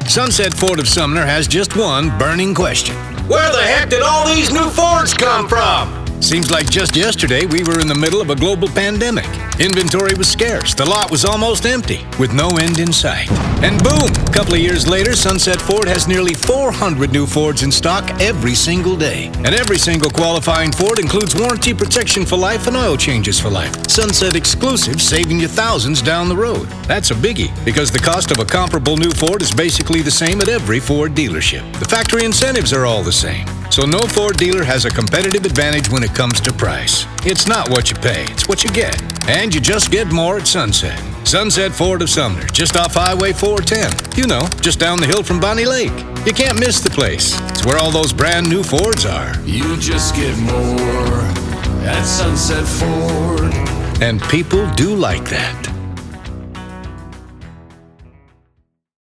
Sunset Ford of Sumner has just one burning question. Where the heck did all these new Fords come from? Seems like just yesterday we were in the middle of a global pandemic. Inventory was scarce, the lot was almost empty, with no end in sight. And boom, a couple of years later, Sunset Ford has nearly 400 new Fords in stock every single day. And every single qualifying Ford includes warranty protection for life and oil changes for life. Sunset exclusive, saving you thousands down the road. That's a biggie, because the cost of a comparable new Ford is basically the same at every Ford dealership. The factory incentives are all the same. So no Ford dealer has a competitive advantage when it comes to price. It's not what you pay, it's what you get. And you just get more at Sunset. Sunset Ford of Sumner, just off Highway 410. You know, just down the hill from Bonney Lake. You can't miss the place. It's where all those brand new Fords are. You just get more at Sunset Ford. And people do like that.